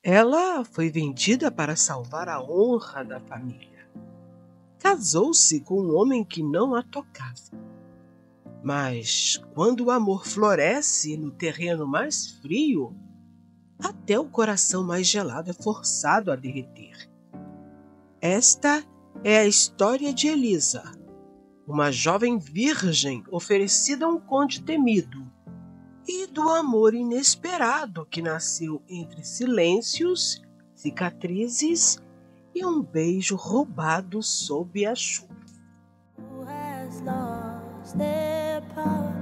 Ela foi vendida para salvar a honra da família. Casou-se com um homem que não a tocava. Mas quando o amor floresce no terreno mais frio, até o coração mais gelado é forçado a derreter. Esta é a história de Elisa, uma jovem virgem oferecida a um conde temido, e do amor inesperado que nasceu entre silêncios, cicatrizes e um beijo roubado sob a chuva. Who has lost their power?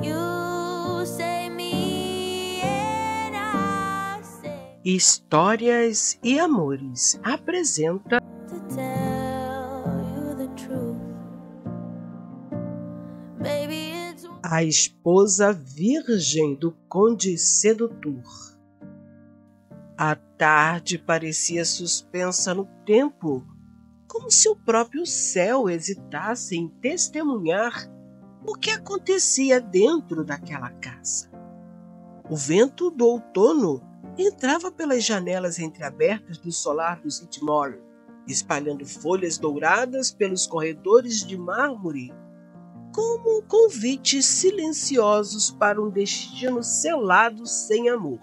You say me and I say Histórias e Amores apresenta to tell you the truth. Baby, it's A Esposa Virgem do Conde Sedutor. A tarde parecia suspensa no tempo, como se o próprio céu hesitasse em testemunhar o que acontecia dentro daquela casa. O vento do outono entrava pelas janelas entreabertas do solar do Whitmore, espalhando folhas douradas pelos corredores de mármore, como convites silenciosos para um destino selado sem amor.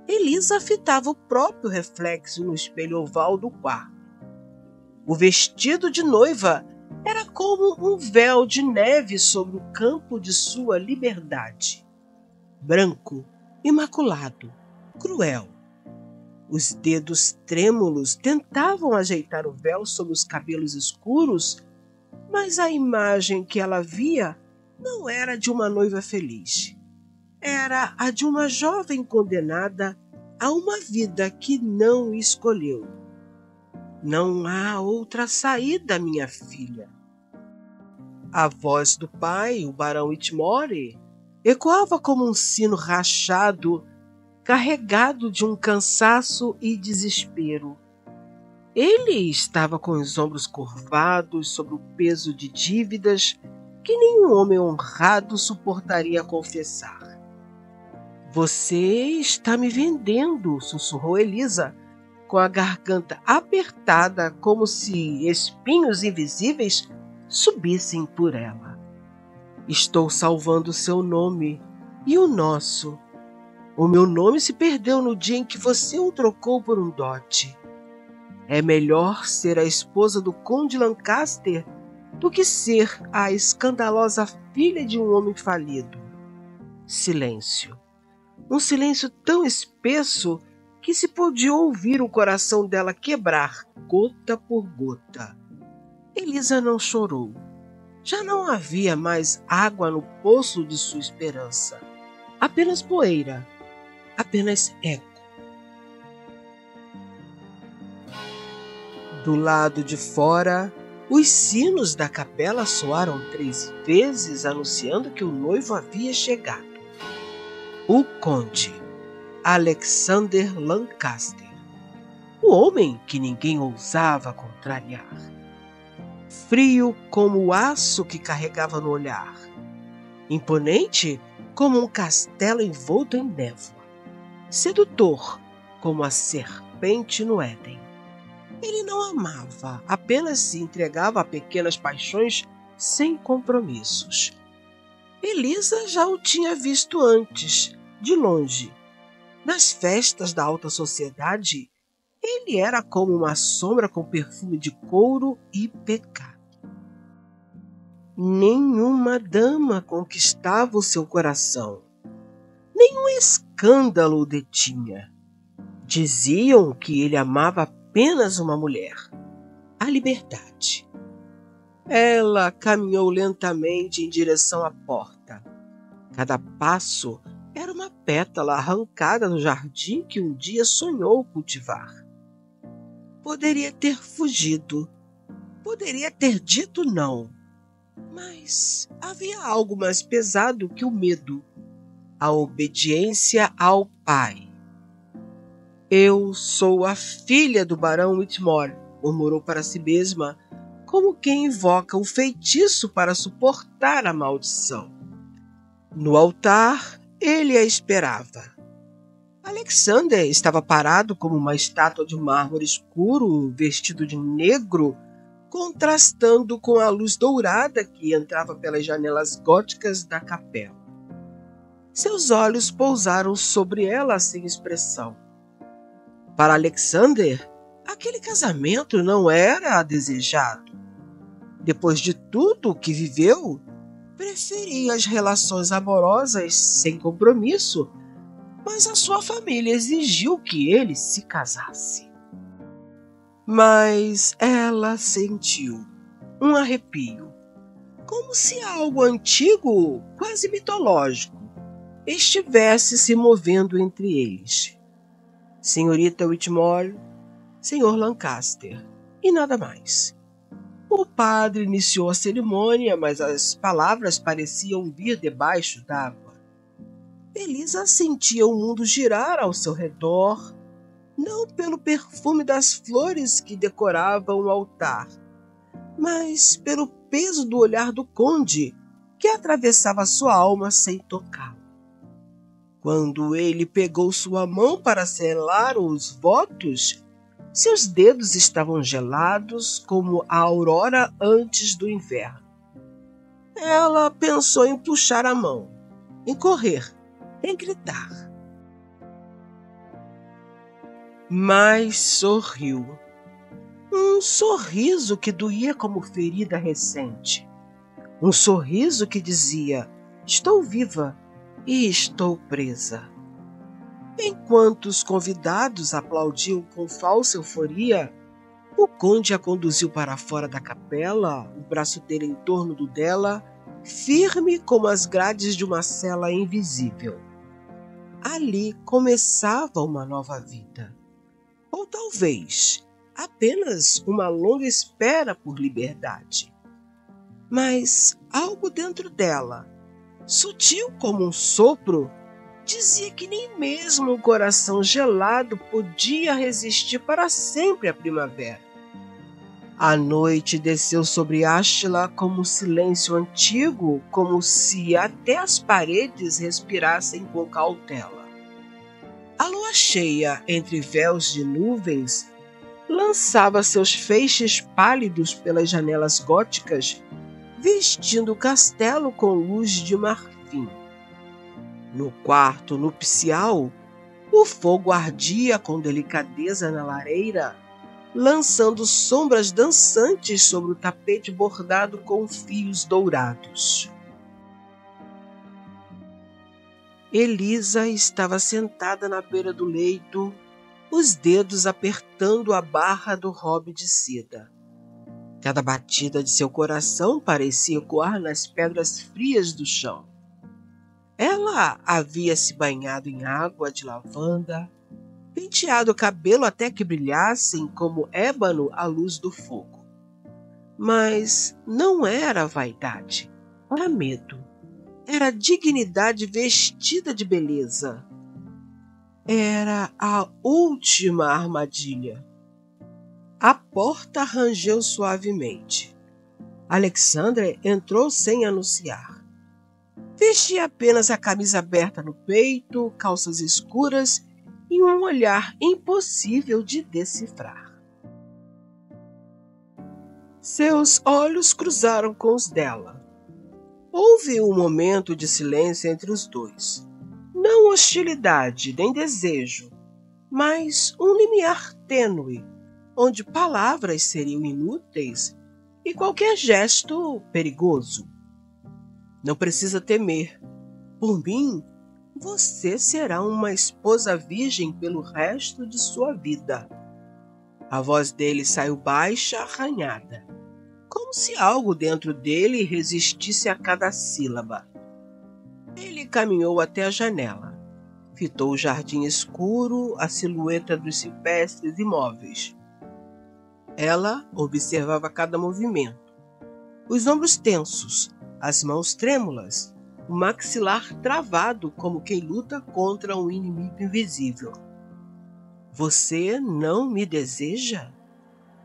Elisa fitava o próprio reflexo no espelho oval do quarto. O vestido de noiva era como um véu de neve sobre o campo de sua liberdade. Branco, imaculado, cruel. Os dedos trêmulos tentavam ajeitar o véu sobre os cabelos escuros, mas a imagem que ela via não era de uma noiva feliz. Era a de uma jovem condenada a uma vida que não escolheu. Não há outra saída, minha filha. A voz do pai, o barão Whitmore, ecoava como um sino rachado, carregado de um cansaço e desespero. Ele estava com os ombros curvados sob o peso de dívidas que nenhum homem honrado suportaria confessar. Você está me vendendo, sussurrou Elisa, com a garganta apertada como se espinhos invisíveis subissem por ela. Estou salvando seu nome e o nosso. O meu nome se perdeu no dia em que você o trocou por um dote. É melhor ser a esposa do conde Lancaster do que ser a escandalosa filha de um homem falido. Silêncio. Um silêncio tão espesso que se podia ouvir o coração dela quebrar, gota por gota. Elisa não chorou. Já não havia mais água no poço de sua esperança. Apenas poeira, apenas eco. Do lado de fora, os sinos da capela soaram 3 vezes, anunciando que o noivo havia chegado. O conde Alexander Lancaster, o homem que ninguém ousava contrariar. Frio como o aço que carregava no olhar, imponente como um castelo envolto em névoa, sedutor como a serpente no Éden. Ele não amava, apenas se entregava a pequenas paixões sem compromissos. Elisa já o tinha visto antes, de longe. Nas festas da alta sociedade, ele era como uma sombra com perfume de couro e pecado. Nenhuma dama conquistava o seu coração. Nenhum escândalo o detinha. Diziam que ele amava apenas uma mulher, a liberdade. Ela caminhou lentamente em direção à porta. Cada passo era uma pétala arrancada do jardim que um dia sonhou cultivar. Poderia ter fugido, poderia ter dito não, mas havia algo mais pesado que o medo, a obediência ao pai. Eu sou a filha do barão Whitmore, murmurou para si mesma, como quem invoca o feitiço para suportar a maldição. No altar, ele a esperava. A Alexander estava parado como uma estátua de mármore escuro, vestido de negro, contrastando com a luz dourada que entrava pelas janelas góticas da capela. Seus olhos pousaram sobre ela sem expressão. Para Alexander, aquele casamento não era desejado. Depois de tudo o que viveu, preferia as relações amorosas sem compromisso, mas a sua família exigiu que ele se casasse. Mas ela sentiu um arrepio, como se algo antigo, quase mitológico, estivesse se movendo entre eles. Senhorita Whitmore, Senhor Lancaster, e nada mais. O padre iniciou a cerimônia, mas as palavras pareciam vir debaixo d'água. Elisa sentia o mundo girar ao seu redor, não pelo perfume das flores que decoravam o altar, mas pelo peso do olhar do conde que atravessava sua alma sem tocá-lo. Quando ele pegou sua mão para selar os votos, seus dedos estavam gelados como a aurora antes do inverno. Ela pensou em puxar a mão, em correr, em gritar. Mas sorriu. Um sorriso que doía como ferida recente. Um sorriso que dizia: estou viva e estou presa. Enquanto os convidados aplaudiam com falsa euforia, o conde a conduziu para fora da capela, o braço dele em torno do dela, firme como as grades de uma cela invisível. Ali começava uma nova vida. Ou talvez apenas uma longa espera por liberdade. Mas algo dentro dela, sutil como um sopro, dizia que nem mesmo o coração gelado podia resistir para sempre à primavera. A noite desceu sobre Ástila como um silêncio antigo, como se até as paredes respirassem com cautela. A lua cheia, entre véus de nuvens, lançava seus feixes pálidos pelas janelas góticas, vestindo o castelo com luz de marfim. No quarto nupcial, o fogo ardia com delicadeza na lareira, lançando sombras dançantes sobre o tapete bordado com fios dourados. Elisa estava sentada na beira do leito, os dedos apertando a barra do robe de seda. Cada batida de seu coração parecia ecoar nas pedras frias do chão. Ela havia se banhado em água de lavanda, penteado o cabelo até que brilhassem como ébano à luz do fogo. Mas não era vaidade, era medo. Era dignidade vestida de beleza. Era a última armadilha. A porta rangeu suavemente. Alexander entrou sem anunciar. Vestia apenas a camisa aberta no peito, calças escuras e um olhar impossível de decifrar. Seus olhos cruzaram com os dela. Houve um momento de silêncio entre os dois. Não hostilidade nem desejo, mas um limiar tênue, onde palavras seriam inúteis e qualquer gesto perigoso. Não precisa temer. Por mim, você será uma esposa virgem pelo resto de sua vida. A voz dele saiu baixa, arranhada, como se algo dentro dele resistisse a cada sílaba. Ele caminhou até a janela, fitou o jardim escuro, a silhueta dos ciprestes imóveis. Ela observava cada movimento, os ombros tensos, as mãos trêmulas, o maxilar travado como quem luta contra um inimigo invisível. Você não me deseja?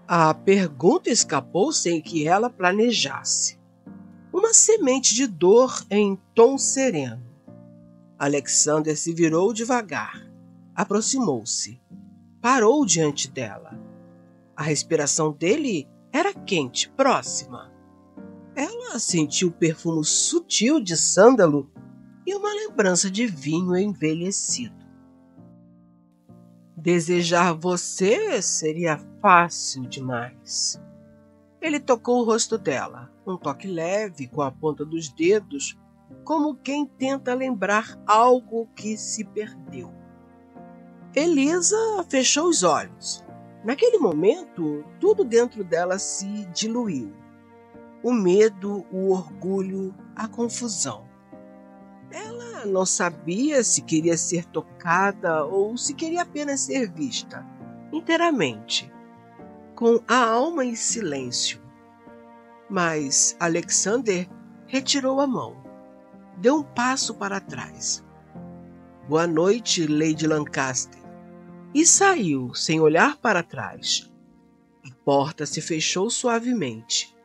A pergunta escapou sem que ela planejasse. Uma semente de dor em tom sereno. Alexander se virou devagar. aproximou-se. Parou diante dela. A respiração dele era quente, próxima. Ela sentiu o perfume sutil de sândalo e uma lembrança de vinho envelhecido. Desejar você seria fácil demais. Ele tocou o rosto dela, um toque leve com a ponta dos dedos, como quem tenta lembrar algo que se perdeu. Elisa fechou os olhos. Naquele momento, tudo dentro dela se diluiu. O medo, o orgulho, a confusão. Ela não sabia se queria ser tocada ou se queria apenas ser vista, inteiramente, com a alma em silêncio. Mas Alexander retirou a mão, deu um passo para trás. Boa noite, Lady Lancaster. E saiu, sem olhar para trás. A porta se fechou suavemente.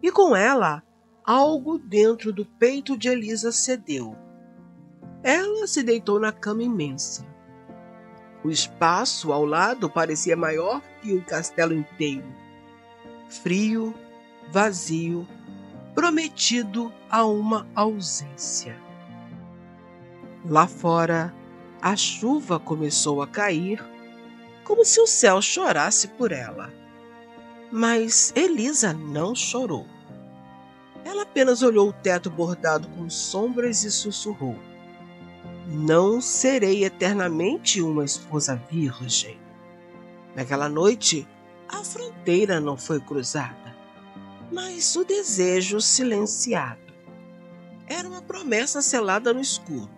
E com ela, algo dentro do peito de Elisa cedeu. Ela se deitou na cama imensa. O espaço ao lado parecia maior que o castelo inteiro. Frio, vazio, prometido a uma ausência. Lá fora, a chuva começou a cair, como se o céu chorasse por ela. Mas Elisa não chorou. Ela apenas olhou o teto bordado com sombras e sussurrou: não serei eternamente uma esposa virgem. Naquela noite, a fronteira não foi cruzada, mas o desejo silenciado. Era uma promessa selada no escuro.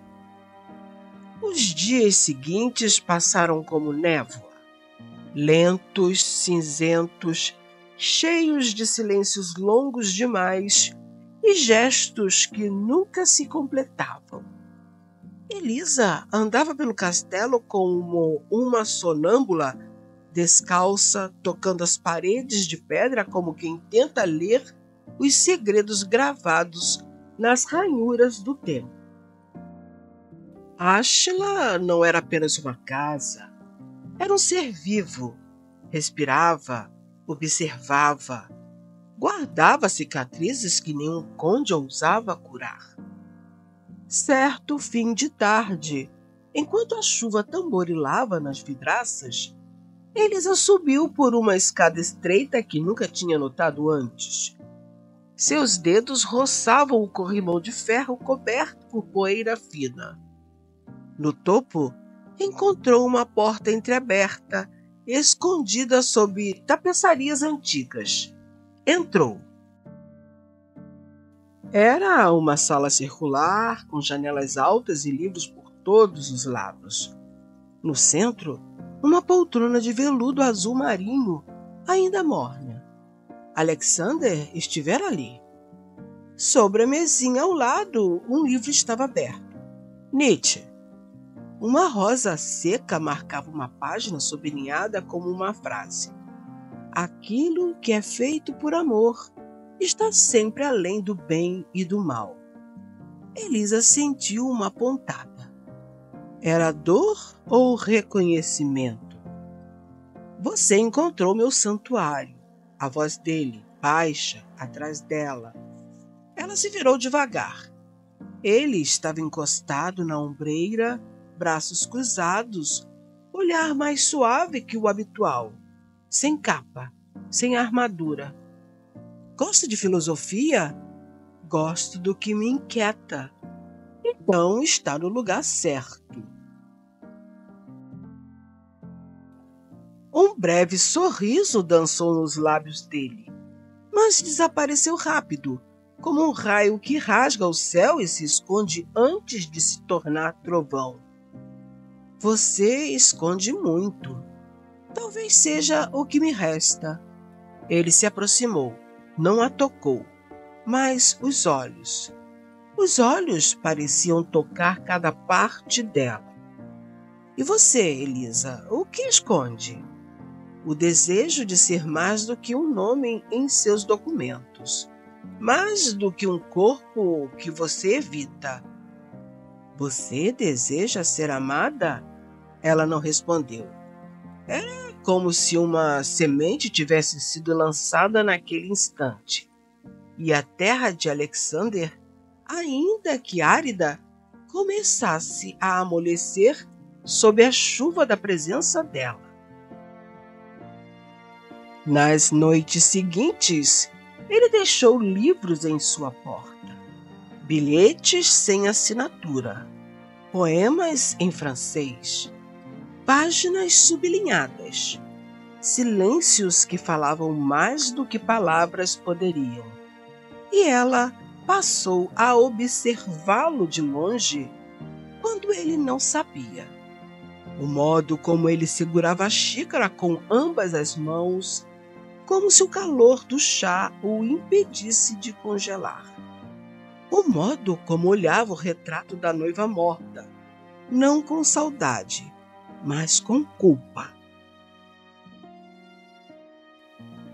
Os dias seguintes passaram como névoa, lentos, cinzentos, cheios de silêncios longos demais e gestos que nunca se completavam. Elisa andava pelo castelo como uma sonâmbula, descalça, tocando as paredes de pedra como quem tenta ler os segredos gravados nas ranhuras do tempo. Ashla não era apenas uma casa, era um ser vivo. Respirava, observava, guardava cicatrizes que nenhum conde ousava curar. Certo fim de tarde, enquanto a chuva tamborilava nas vidraças, Elisa subiu por uma escada estreita que nunca tinha notado antes. Seus dedos roçavam o corrimão de ferro coberto por poeira fina. No topo, encontrou uma porta entreaberta, escondida sob tapeçarias antigas. Entrou. Era uma sala circular, com janelas altas e livros por todos os lados. No centro, uma poltrona de veludo azul marinho, ainda morna. Alexander estivera ali. Sobre a mesinha ao lado, um livro estava aberto. Nietzsche. Uma rosa seca marcava uma página sublinhada como uma frase. Aquilo que é feito por amor está sempre além do bem e do mal. Elisa sentiu uma pontada. Era dor ou reconhecimento? Você encontrou meu santuário. A voz dele, baixa, atrás dela. Ela se virou devagar. Ele estava encostado na ombreira, braços cruzados, olhar mais suave que o habitual, sem capa, sem armadura. Gosta de filosofia? Gosto do que me inquieta. Então está no lugar certo. Um breve sorriso dançou nos lábios dele, mas desapareceu rápido, como um raio que rasga o céu e se esconde antes de se tornar trovão. Você esconde muito. Talvez seja o que me resta. Ele se aproximou. Não a tocou, mas os olhos. Os olhos pareciam tocar cada parte dela. E você, Elisa, o que esconde? O desejo de ser mais do que um nome em seus documentos, mais do que um corpo que você evita. Você deseja ser amada? Ela não respondeu. Era como se uma semente tivesse sido lançada naquele instante. E a terra de Alexander, ainda que árida, começasse a amolecer sob a chuva da presença dela. Nas noites seguintes, ele deixou livros em sua porta, bilhetes sem assinatura, poemas em francês, páginas sublinhadas, silêncios que falavam mais do que palavras poderiam. E ela passou a observá-lo de longe quando ele não sabia. O modo como ele segurava a xícara com ambas as mãos, como se o calor do chá o impedisse de congelar. O modo como olhava o retrato da noiva morta, não com saudade, mas com culpa.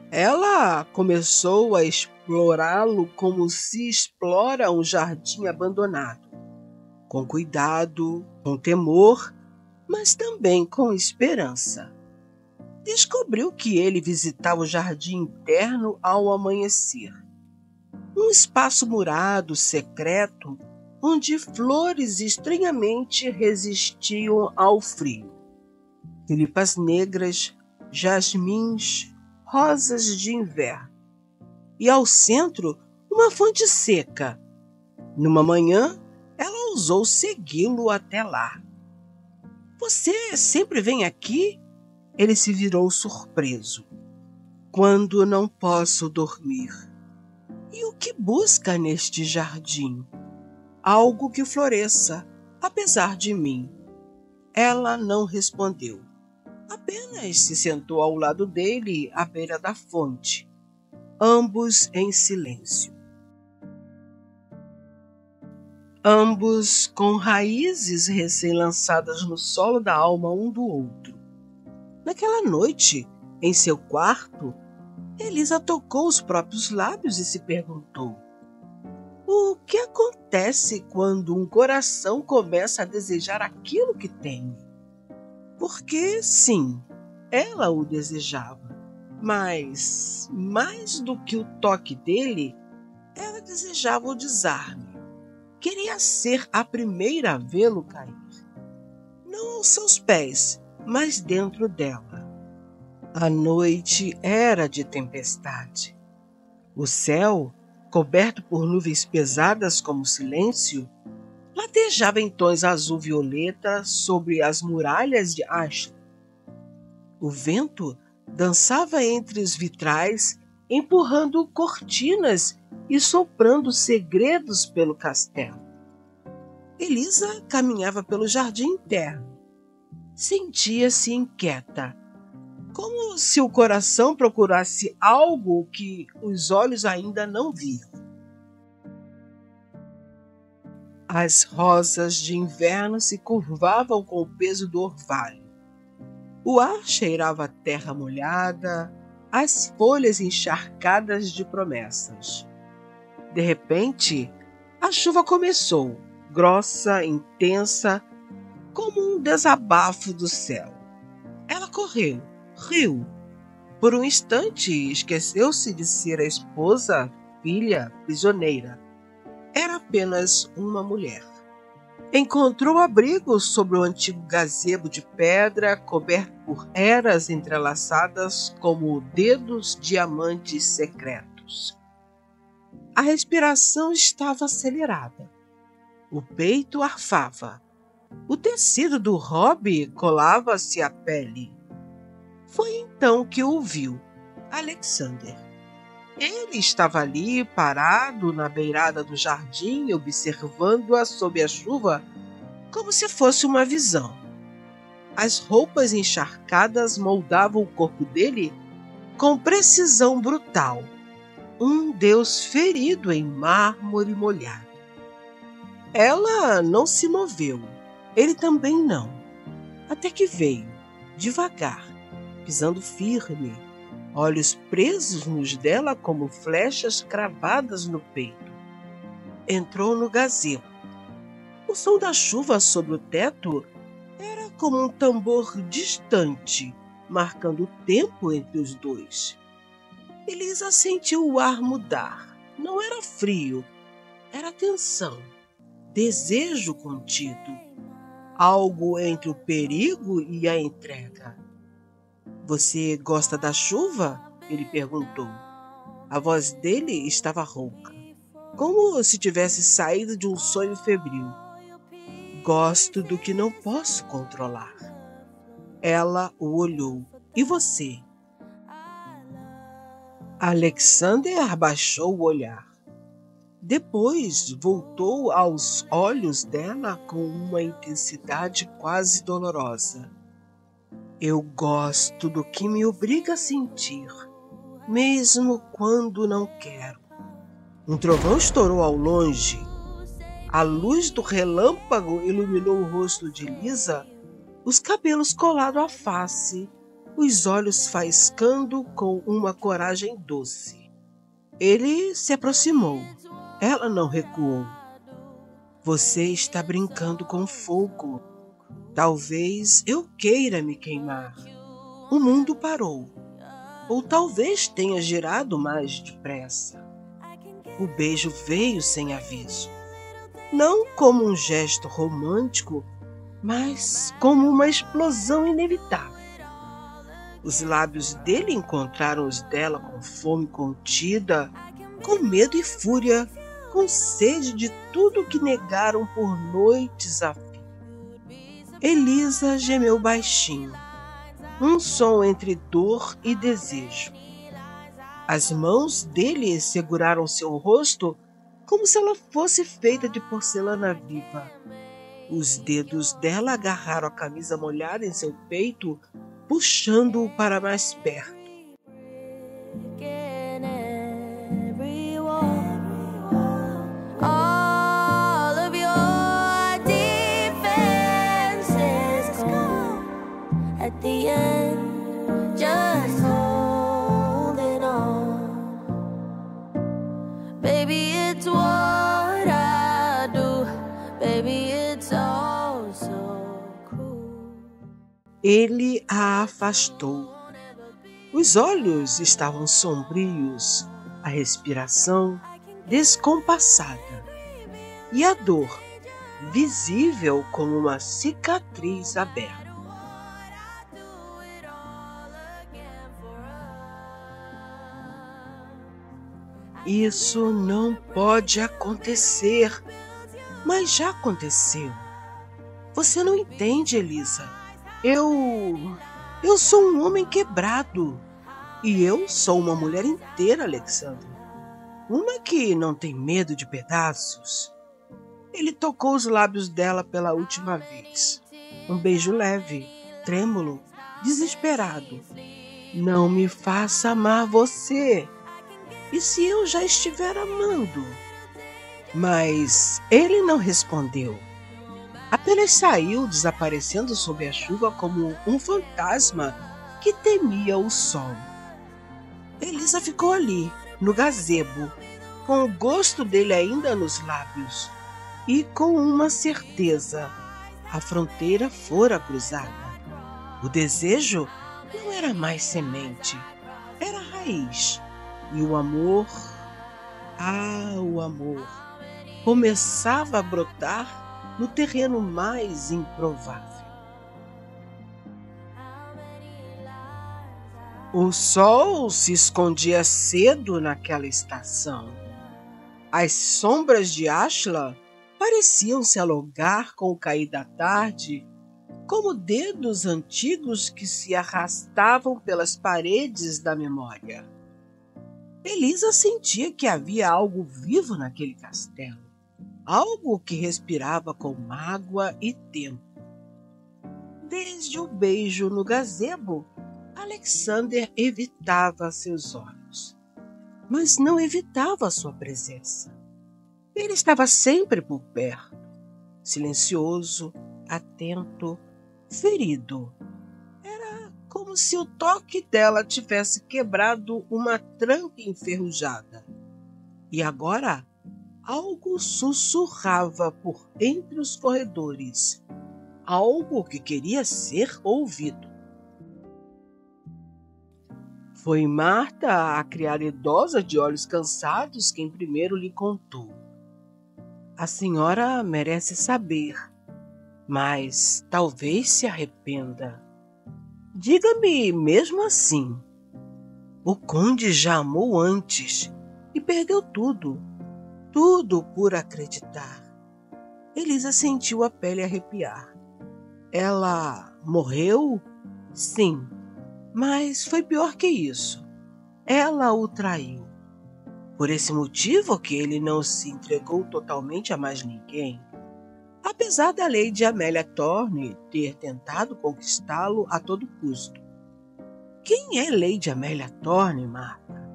Ela começou a explorá-lo como se explora um jardim abandonado, com cuidado, com temor, mas também com esperança. Descobriu que ele visitava o jardim interno ao amanhecer. Um espaço murado, secreto, onde flores estranhamente resistiam ao frio. Tulipas negras, jasmins, rosas de inverno. E ao centro, uma fonte seca. Numa manhã, ela ousou segui-lo até lá. Você sempre vem aqui? Ele se virou surpreso. Quando não posso dormir. E o que busca neste jardim? Algo que floresça, apesar de mim. Ela não respondeu. Apenas se sentou ao lado dele, à beira da fonte. Ambos em silêncio. Ambos com raízes recém-lançadas no solo da alma um do outro. Naquela noite, em seu quarto, Elisa tocou os próprios lábios e se perguntou: o que acontece quando um coração começa a desejar aquilo que tem? Porque, sim, ela o desejava, mas, mais do que o toque dele, ela desejava o desarme. Queria ser a primeira a vê-lo cair. Não aos seus pés, mas dentro dela. A noite era de tempestade. O céu, coberto por nuvens pesadas como silêncio, latejava em tons azul-violeta sobre as muralhas de Ashland. O vento dançava entre os vitrais, empurrando cortinas e soprando segredos pelo castelo. Elisa caminhava pelo jardim interno. Sentia-se inquieta, como se o coração procurasse algo que os olhos ainda não viam. As rosas de inverno se curvavam com o peso do orvalho. O ar cheirava a terra molhada, as folhas encharcadas de promessas. De repente, a chuva começou, grossa, intensa, como um desabafo do céu. Ela correu, riu. Por um instante, esqueceu-se de ser a esposa, filha, prisioneira. Era apenas uma mulher. Encontrou abrigo sobre o antigo gazebo de pedra, coberto por eras entrelaçadas como dedos diamantes secretos. A respiração estava acelerada. O peito arfava. O tecido do robe colava-se à pele. Foi então que o viu, Alexander. Ele estava ali, parado na beirada do jardim, observando-a sob a chuva, como se fosse uma visão. As roupas encharcadas moldavam o corpo dele com precisão brutal. Um deus ferido em mármore molhado. Ela não se moveu. Ele também não. Até que veio, devagar, pisando firme, olhos presos nos dela como flechas cravadas no peito. Entrou no gazebo. O som da chuva sobre o teto era como um tambor distante, marcando o tempo entre os dois. Elisa sentiu o ar mudar. Não era frio, era tensão, desejo contido, algo entre o perigo e a entrega. Você gosta da chuva? Ele perguntou. A voz dele estava rouca, como se tivesse saído de um sonho febril. Gosto do que não posso controlar. Ela o olhou. E você? Alexander abaixou o olhar. Depois voltou aos olhos dela com uma intensidade quase dolorosa. Eu gosto do que me obriga a sentir, mesmo quando não quero. Um trovão estourou ao longe. A luz do relâmpago iluminou o rosto de Elisa, os cabelos colados à face, os olhos faiscando com uma coragem doce. Ele se aproximou. Ela não recuou. Você está brincando com fogo. Talvez eu queira me queimar. O mundo parou. Ou talvez tenha girado mais depressa. O beijo veio sem aviso. Não como um gesto romântico, mas como uma explosão inevitável. Os lábios dele encontraram os dela com fome contida, com medo e fúria, com sede de tudo que negaram por noites a fio. Elisa gemeu baixinho, um som entre dor e desejo. As mãos dele seguraram seu rosto como se ela fosse feita de porcelana viva. Os dedos dela agarraram a camisa molhada em seu peito, puxando-o para mais perto. Ele a afastou. Os olhos estavam sombrios, a respiração descompassada e a dor visível como uma cicatriz aberta. Isso não pode acontecer, mas já aconteceu. Você não entende, Elisa. Eu sou um homem quebrado. E eu sou uma mulher inteira, Alexander. Uma que não tem medo de pedaços. Ele tocou os lábios dela pela última vez. Um beijo leve, trêmulo, desesperado. Não me faça amar você. E se eu já estiver amando? Mas ele não respondeu. Apenas saiu, desaparecendo sob a chuva como um fantasma que temia o sol. Elisa ficou ali, no gazebo, com o gosto dele ainda nos lábios e com uma certeza: a fronteira fora cruzada. O desejo não era mais semente, era raiz. E o amor, o amor, começava a brotar no terreno mais improvável. O sol se escondia cedo naquela estação. As sombras de Ashla pareciam se alongar com o cair da tarde, como dedos antigos que se arrastavam pelas paredes da memória. Elisa sentia que havia algo vivo naquele castelo. Algo que respirava com mágoa e tempo. Desde o beijo no gazebo, Alexander evitava seus olhos, mas não evitava sua presença. Ele estava sempre por perto, silencioso, atento, ferido. Era como se o toque dela tivesse quebrado uma tranca enferrujada. E agora algo sussurrava por entre os corredores. algo que queria ser ouvido. Foi Marta, a criada idosa de olhos cansados, quem primeiro lhe contou. A senhora merece saber, mas talvez se arrependa. Diga-me mesmo assim. O conde já amou antes e perdeu tudo por acreditar. Elisa sentiu a pele arrepiar. Ela morreu? Sim, mas foi pior que isso. Ela o traiu. Por esse motivo que ele não se entregou totalmente a mais ninguém. Apesar da Lady Amélia Thorne ter tentado conquistá-lo a todo custo. Quem é Lady Amélia Thorne, Marta?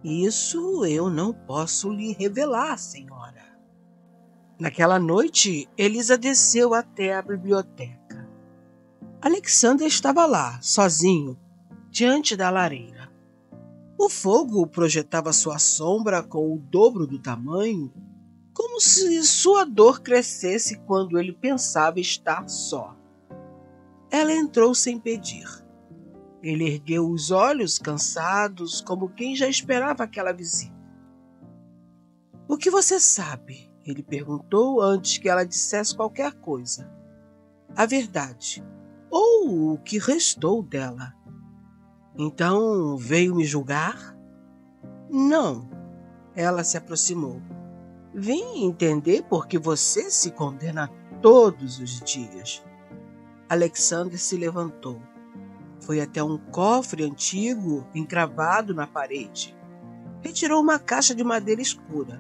Isso eu não posso lhe revelar, senhora. Naquela noite, Elisa desceu até a biblioteca. Alexander estava lá, sozinho, diante da lareira. O fogo projetava sua sombra com o dobro do tamanho, como se sua dor crescesse quando ele pensava estar só. Ela entrou sem pedir. Ele ergueu os olhos cansados, como quem já esperava aquela visita. — O que você sabe? Ele perguntou antes que ela dissesse qualquer coisa. A verdade, ou o que restou dela. Então veio me julgar? Não. Ela se aproximou. Vim entender por que você se condena todos os dias. Alexander se levantou. Foi até um cofre antigo encravado na parede. Retirou uma caixa de madeira escura.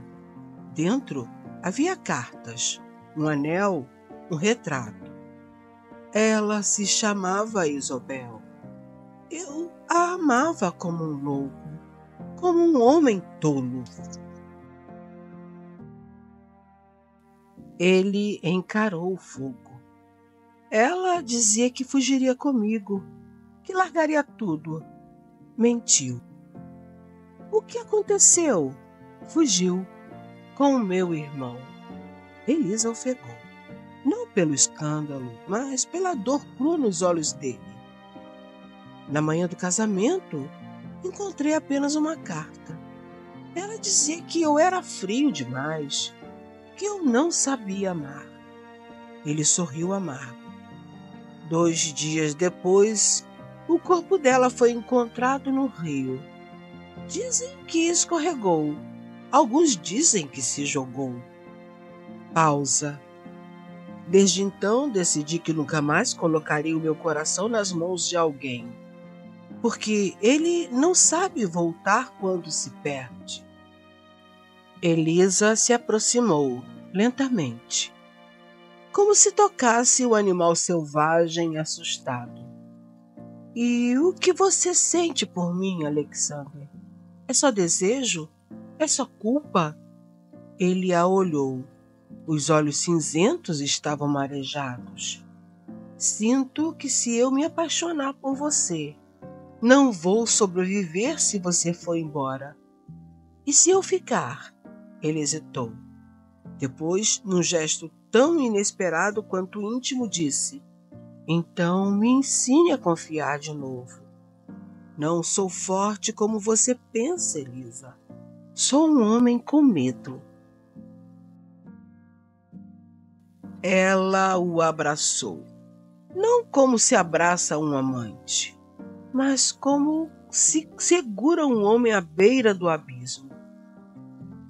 Dentro havia cartas, um anel, um retrato. Ela se chamava Isobel. Eu a amava como um louco, como um homem tolo. Ele encarou o fogo. Ela dizia que fugiria comigo, que largaria tudo. Mentiu. O que aconteceu? Fugiu com o meu irmão. Elisa ofegou. Não pelo escândalo, mas pela dor crua nos olhos dele. Na manhã do casamento, encontrei apenas uma carta. Ela dizia que eu era frio demais, que eu não sabia amar. Ele sorriu amargo. 2 dias depois, o corpo dela foi encontrado no rio. Dizem que escorregou. Alguns dizem que se jogou. Pausa. Desde então, decidi que nunca mais colocaria o meu coração nas mãos de alguém. Porque ele não sabe voltar quando se perde. Elisa se aproximou, lentamente, como se tocasse o animal selvagem assustado. E o que você sente por mim, Alexander? É só desejo? É só culpa? Ele a olhou. Os olhos cinzentos estavam marejados. Sinto que se eu me apaixonar por você, não vou sobreviver se você for embora. E se eu ficar? Ele hesitou. Depois, num gesto tão inesperado quanto íntimo, disse: então me ensine a confiar de novo. Não sou forte como você pensa, Elisa. Sou um homem com medo. Ela o abraçou. Não como se abraça um amante, mas como se segura um homem à beira do abismo.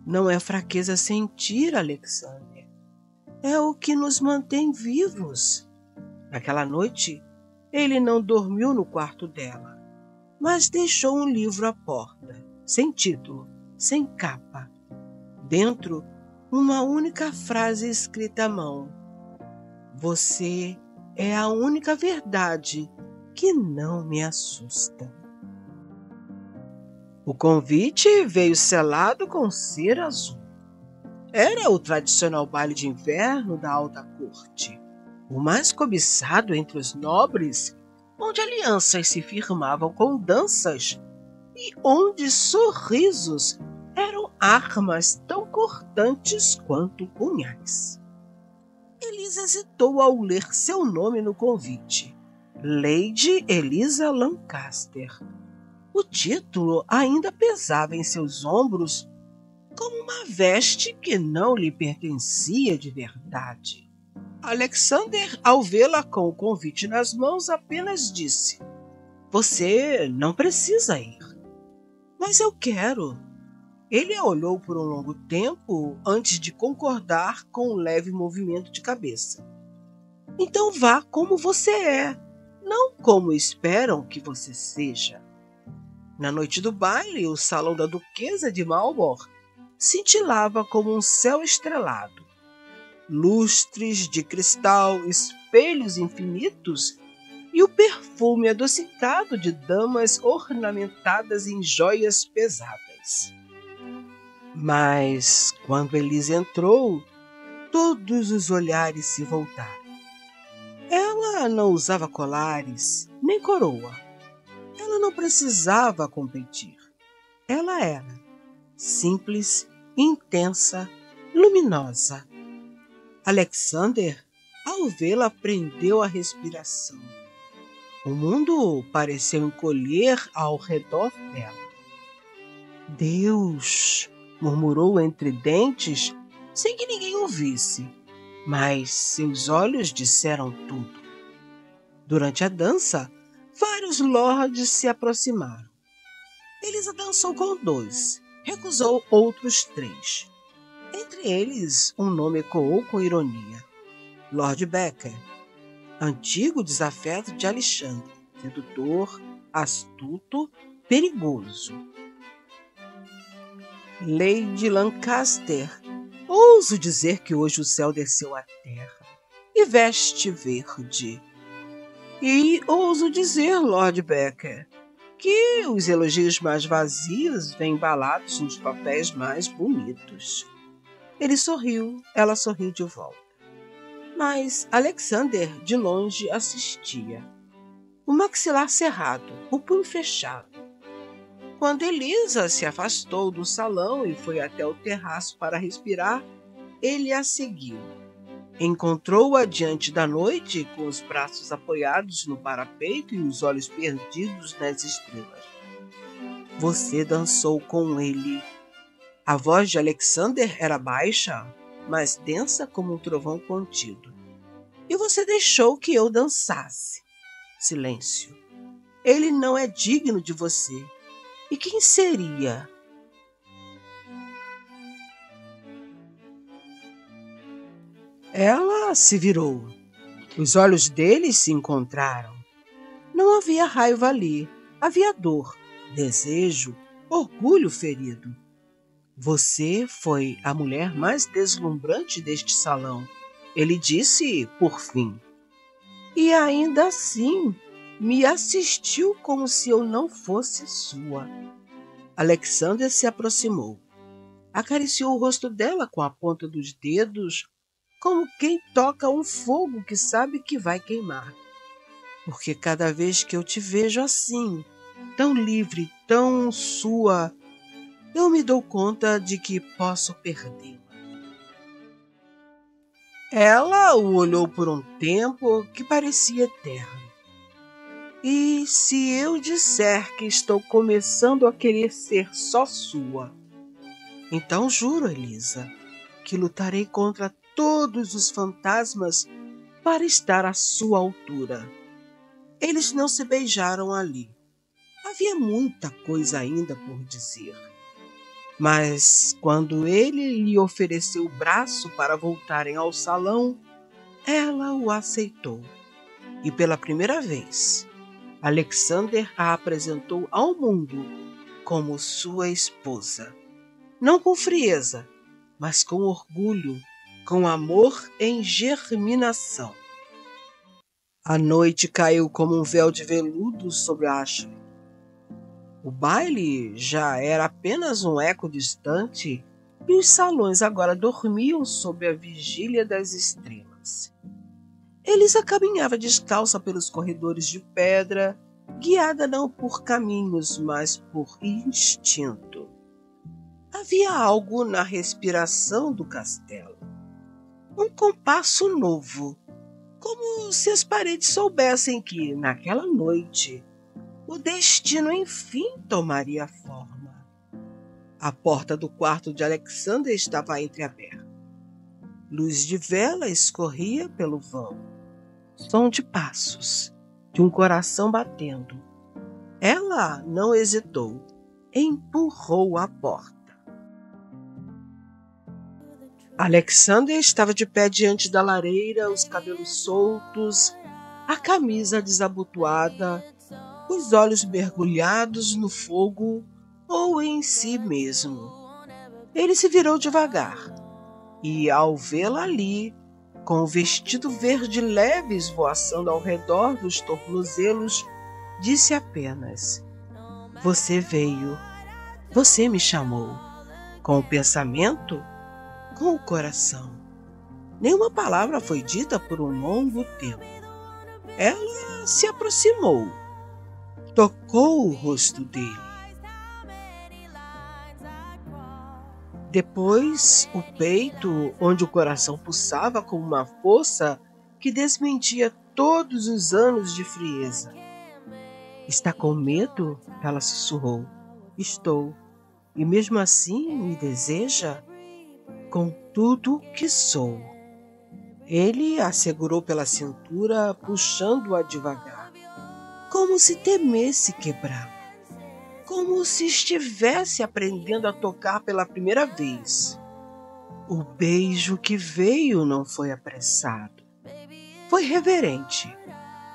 Não é fraqueza sentir, Alexander. É o que nos mantém vivos. Naquela noite, ele não dormiu no quarto dela, mas deixou um livro à porta, sem título, sem capa. Dentro, uma única frase escrita à mão: você é a única verdade que não me assusta. O convite veio selado com cera azul. Era o tradicional baile de inverno da alta corte, o mais cobiçado entre os nobres, onde alianças se firmavam com danças e onde sorrisos eram armas tão cortantes quanto punhais. Elisa hesitou ao ler seu nome no convite. Lady Elisa Lancaster. O título ainda pesava em seus ombros como uma veste que não lhe pertencia de verdade. Alexander, ao vê-la com o convite nas mãos, apenas disse: "Você não precisa ir." "Mas eu quero." Ele a olhou por um longo tempo antes de concordar com um leve movimento de cabeça. "Então vá como você é, não como esperam que você seja." Na noite do baile, o salão da Duquesa de Marlborough cintilava como um céu estrelado. Lustres de cristal, espelhos infinitos e o perfume adocicado de damas ornamentadas em joias pesadas. Mas, quando Elisa entrou, todos os olhares se voltaram. Ela não usava colares, nem coroa. Ela não precisava competir. Ela era simples, intensa, luminosa. Alexander, ao vê-la, prendeu a respiração. O mundo pareceu encolher ao redor dela. "Deus!" murmurou entre dentes, sem que ninguém ouvisse, mas seus olhos disseram tudo. Durante a dança, vários lords se aproximaram. Elisa dançou com 2, recusou outros 3. Entre eles, um nome ecoou com ironia: Lord Becker, antigo desafeto de Alexandre, sedutor, astuto, perigoso. Lady Lancaster, ouso dizer que hoje o céu desceu à terra e veste verde. E ouso dizer, Lord Becker, que os elogios mais vazios vêm embalados nos papéis mais bonitos. Ele sorriu, ela sorriu de volta. Mas Alexander, de longe, assistia. O maxilar cerrado, o punho fechado. Quando Elisa se afastou do salão e foi até o terraço para respirar, ele a seguiu. Encontrou-a diante da noite, com os braços apoiados no parapeito e os olhos perdidos nas estrelas. "Você dançou com ele." A voz de Alexander era baixa, mas densa como um trovão contido. "E você deixou que eu dançasse." Silêncio. "Ele não é digno de você. E quem seria?" Ela se virou. Os olhos deles se encontraram. Não havia raiva ali. Havia dor, desejo, orgulho ferido. "Você foi a mulher mais deslumbrante deste salão," ele disse por fim. "E ainda assim me assistiu como se eu não fosse sua." Alexander se aproximou. Acariciou o rosto dela com a ponta dos dedos, como quem toca um fogo que sabe que vai queimar. "Porque cada vez que eu te vejo assim, tão livre, tão sua, eu me dou conta de que posso perdê-la." Ela o olhou por um tempo que parecia eterno. "E se eu disser que estou começando a querer ser só sua? Então juro, Elisa, que lutarei contra todos os fantasmas para estar à sua altura." Eles não se beijaram ali. Havia muita coisa ainda por dizer. Mas quando ele lhe ofereceu o braço para voltarem ao salão, ela o aceitou. E pela primeira vez, Alexander a apresentou ao mundo como sua esposa. Não com frieza, mas com orgulho, com amor em germinação. A noite caiu como um véu de veludo sobre Ashley. O baile já era apenas um eco distante e os salões agora dormiam sob a vigília das estrelas. Elisa caminhava descalça pelos corredores de pedra, guiada não por caminhos, mas por instinto. Havia algo na respiração do castelo. um compasso novo, como se as paredes soubessem que, naquela noite, o destino enfim tomaria forma. A porta do quarto de Alexander estava entreaberta. Luz de vela escorria pelo vão. Som de passos, de um coração batendo. Ela não hesitou, empurrou a porta. Alexander estava de pé diante da lareira, os cabelos soltos, a camisa desabotoada, os olhos mergulhados no fogo ou em si mesmo. Ele se virou devagar e, ao vê-la ali, com o vestido verde leve esvoaçando ao redor dos tornozelos, disse apenas: "Você veio, você me chamou." Com o pensamento, com o coração. Nenhuma palavra foi dita por um longo tempo. Ela se aproximou, tocou o rosto dele. Depois, o peito, onde o coração pulsava com uma força que desmentia todos os anos de frieza. "Está com medo?" Ela sussurrou. "Estou. E mesmo assim me deseja?" "Com tudo que sou." Ele a segurou pela cintura, puxando-a devagar, como se temesse quebrar, como se estivesse aprendendo a tocar pela primeira vez. O beijo que veio não foi apressado. Foi reverente,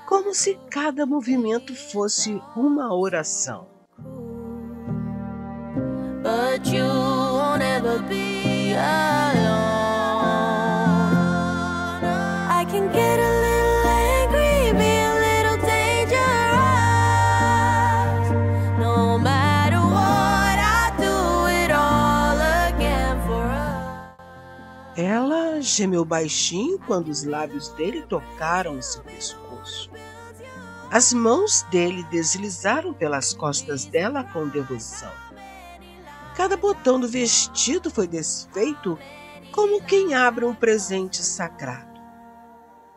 como se cada movimento fosse uma oração. But you won't ever be alone. I can get a little angry, be a little dangerous. No matter what, I do it all again for us. Ela gemeu baixinho quando os lábios dele tocaram o seu pescoço. As mãos dele deslizaram pelas costas dela com devoção. Cada botão do vestido foi desfeito como quem abre um presente sagrado.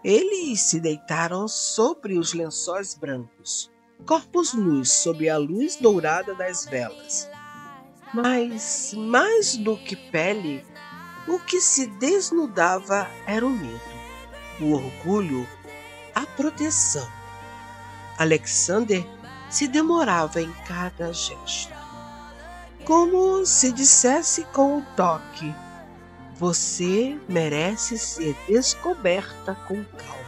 Eles se deitaram sobre os lençóis brancos, corpos nus sob a luz dourada das velas. Mas, mais do que pele, o que se desnudava era o medo, o orgulho, a proteção. Alexander se demorava em cada gesto, como se dissesse com o toque: "Você merece ser descoberta com calma."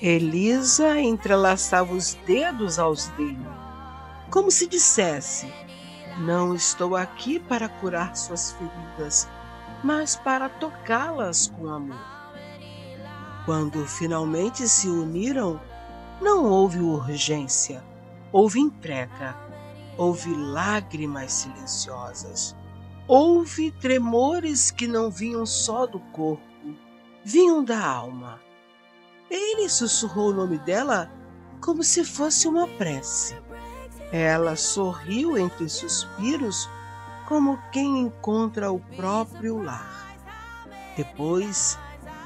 Elisa entrelaçava os dedos aos dele, como se dissesse: "Não estou aqui para curar suas feridas, mas para tocá-las com amor." Quando finalmente se uniram, não houve urgência. Houve entrega, houve lágrimas silenciosas, houve tremores que não vinham só do corpo, vinham da alma. Ele sussurrou o nome dela como se fosse uma prece. Ela sorriu entre suspiros, como quem encontra o próprio lar. Depois,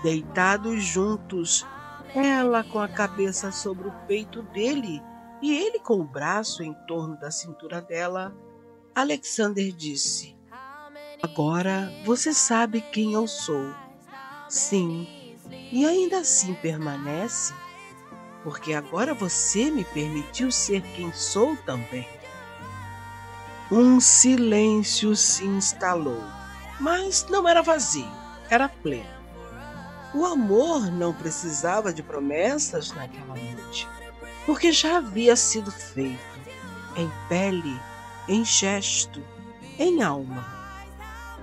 deitados juntos, ela com a cabeça sobre o peito dele, e ele com o braço em torno da cintura dela, Alexander disse: "Agora você sabe quem eu sou." "Sim, e ainda assim permanece, porque agora você me permitiu ser quem sou também." Um silêncio se instalou, mas não era vazio, era pleno. O amor não precisava de promessas naquela noite, porque já havia sido feito, em pele, em gesto, em alma.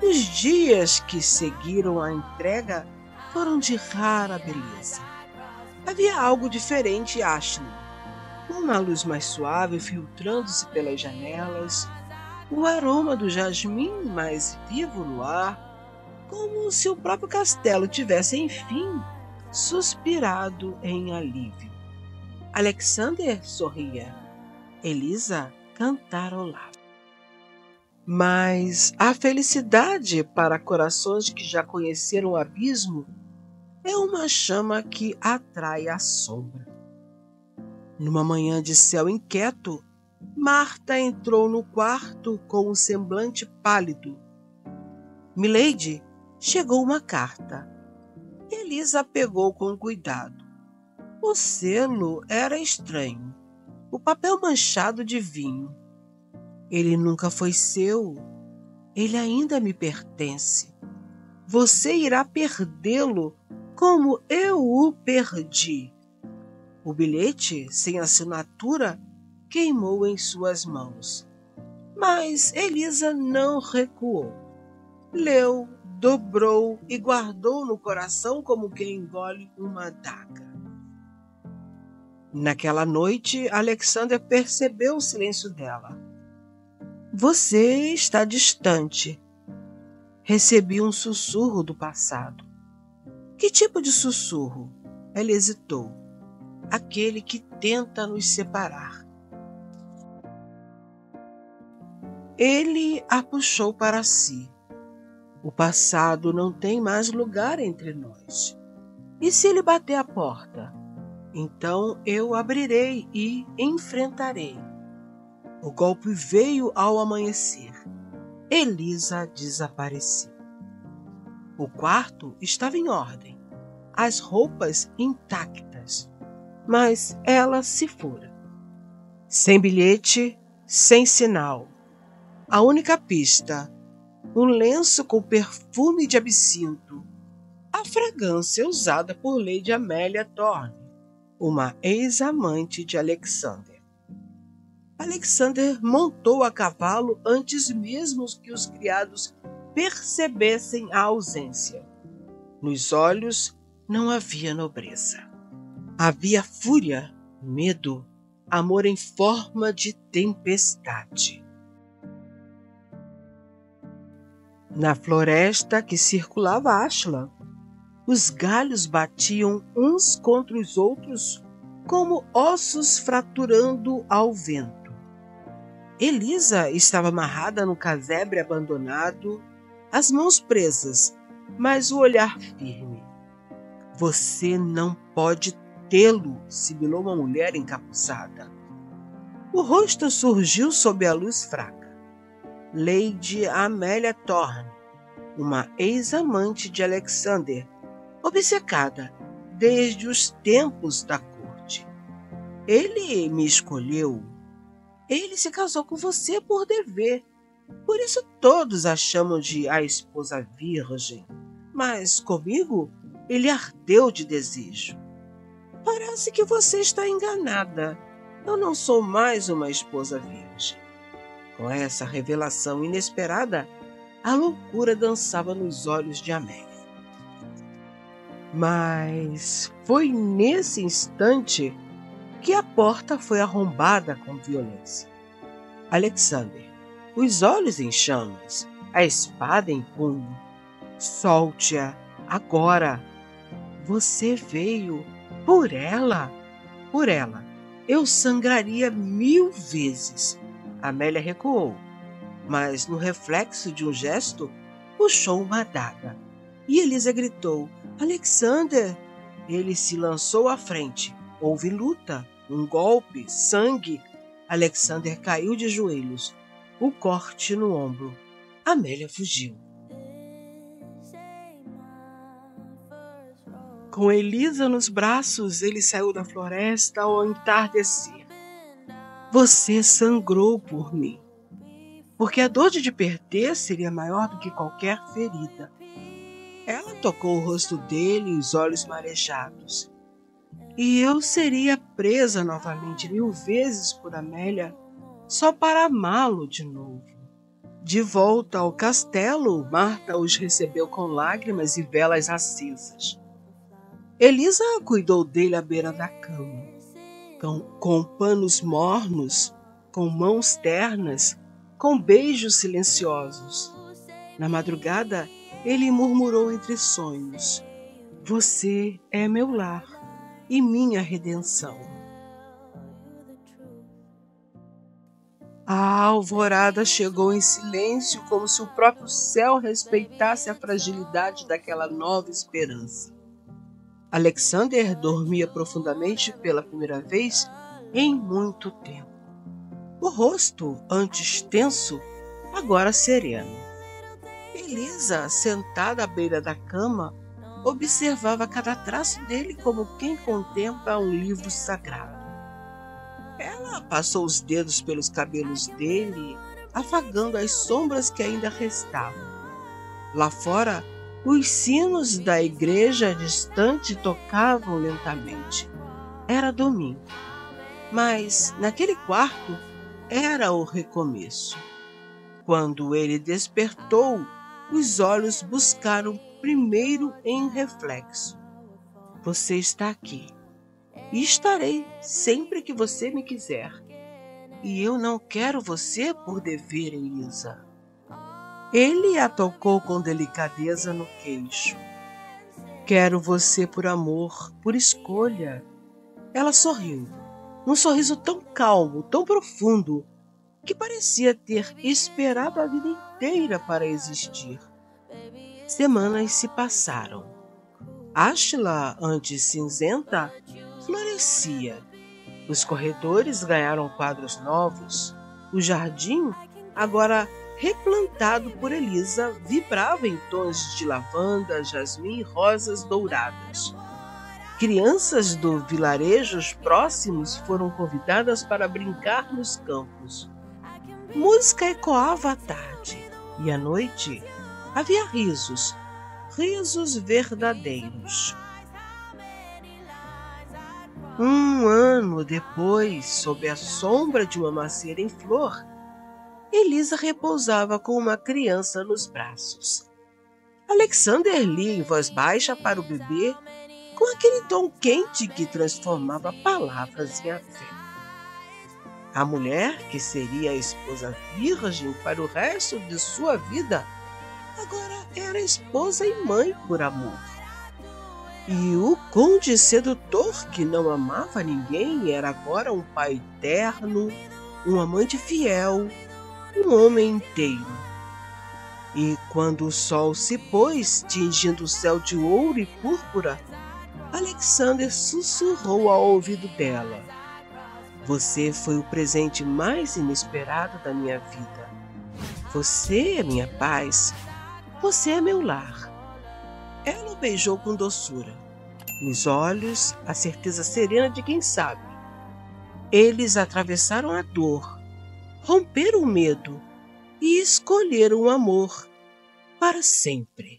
Os dias que seguiram a entrega foram de rara beleza. Havia algo diferente em Ashley. Uma luz mais suave filtrando-se pelas janelas, o aroma do jasmim mais vivo no ar, como se o próprio castelo tivesse, enfim, suspirado em alívio. Alexander sorria. Elisa cantarolava. Mas a felicidade para corações que já conheceram o abismo é uma chama que atrai a sombra. Numa manhã de céu inquieto, Marta entrou no quarto com um semblante pálido. Milady, chegou uma carta. Elisa a pegou com cuidado. O selo era estranho, o papel manchado de vinho. Ele nunca foi seu, ele ainda me pertence. Você irá perdê-lo como eu o perdi. O bilhete, sem assinatura, queimou em suas mãos. Mas Elisa não recuou. Leu, dobrou e guardou no coração como quem engole uma adaga. Naquela noite, Alexander percebeu o silêncio dela. Você está distante. Recebi um sussurro do passado. Que tipo de sussurro? Ela hesitou. Aquele que tenta nos separar. Ele a puxou para si. O passado não tem mais lugar entre nós. E se ele bater a porta? Então eu abrirei e enfrentarei. O golpe veio ao amanhecer. Elisa desapareceu. O quarto estava em ordem, as roupas intactas, mas ela se fora. Sem bilhete, sem sinal. A única pista, um lenço com perfume de absinto, a fragrância usada por Lady Amelia Thorne, uma ex-amante de Alexander. Alexander montou a cavalo antes mesmo que os criados percebessem a ausência. Nos olhos não havia nobreza. Havia fúria, medo, amor em forma de tempestade. Na floresta que circulava Ashland, os galhos batiam uns contra os outros como ossos fraturando ao vento. Elisa estava amarrada no casebre abandonado, as mãos presas, mas o olhar firme. Você não pode tê-lo, sibilou uma mulher encapuçada. O rosto surgiu sob a luz fraca. Lady Amelia Thorne, uma ex-amante de Alexander, obcecada desde os tempos da corte. Ele me escolheu. Ele se casou com você por dever. Por isso todos a chamam de a esposa virgem. Mas comigo, ele ardeu de desejo. Parece que você está enganada. Eu não sou mais uma esposa virgem. Com essa revelação inesperada, a loucura dançava nos olhos de Amélia. Mas foi nesse instante que a porta foi arrombada com violência. Alexander, os olhos em chamas, a espada em punho. Solte-a agora. Você veio por ela. Por ela, eu sangraria 1000 vezes. Amélia recuou, mas no reflexo de um gesto, puxou uma adaga. E Elisa gritou, Alexander! Ele se lançou à frente. Houve luta, um golpe, sangue. Alexander caiu de joelhos, o corte no ombro. Amélia fugiu. Com Elisa nos braços, ele saiu da floresta ao entardecer. Você sangrou por mim, porque a dor de te perder seria maior do que qualquer ferida. Ela tocou o rosto dele e os olhos marejados. E eu seria presa novamente 1000 vezes por Amélia, só para amá-lo de novo. De volta ao castelo, Marta os recebeu com lágrimas e velas acesas. Elisa cuidou dele à beira da cama, com panos mornos, com mãos ternas, com beijos silenciosos. Na madrugada, ele murmurou entre sonhos, você é meu lar e minha redenção. A alvorada chegou em silêncio, como se o próprio céu respeitasse a fragilidade daquela nova esperança. Alexander dormia profundamente pela primeira vez em muito tempo. O rosto, antes tenso, agora sereno. Elisa, sentada à beira da cama, observava cada traço dele como quem contempla um livro sagrado. Ela passou os dedos pelos cabelos dele, afagando as sombras que ainda restavam. Lá fora, os sinos da igreja distante tocavam lentamente. Era domingo, mas naquele quarto era o recomeço. Quando ele despertou, os olhos buscaram primeiro em reflexo. Você está aqui. E estarei sempre que você me quiser. E eu não quero você por dever, Elisa. Ele a tocou com delicadeza no queixo. Quero você por amor, por escolha. Ela sorriu, um sorriso tão calmo, tão profundo, que parecia ter esperado a vida inteira para existir. Semanas se passaram. Ashla, antes cinzenta, florescia. Os corredores ganharam quadros novos. O jardim, agora replantado por Elisa, vibrava em tons de lavanda, jasmim e rosas douradas. Crianças do vilarejos próximos foram convidadas para brincar nos campos. Música ecoava à tarde e à noite havia risos, risos verdadeiros. Um ano depois, sob a sombra de uma macieira em flor, Elisa repousava com uma criança nos braços. Alexander lia em voz baixa para o bebê, com aquele tom quente que transformava palavras em afeto. A mulher, que seria a esposa virgem para o resto de sua vida, agora era esposa e mãe por amor. E o conde sedutor, que não amava ninguém, era agora um pai terno, um amante fiel, um homem inteiro. E quando o sol se pôs, tingindo o céu de ouro e púrpura, Alexander sussurrou ao ouvido dela: Você foi o presente mais inesperado da minha vida. Você é minha paz. Você é meu lar. Ela o beijou com doçura. Nos olhos, a certeza serena de quem sabe. Eles atravessaram a dor, romperam o medo e escolheram o amor para sempre.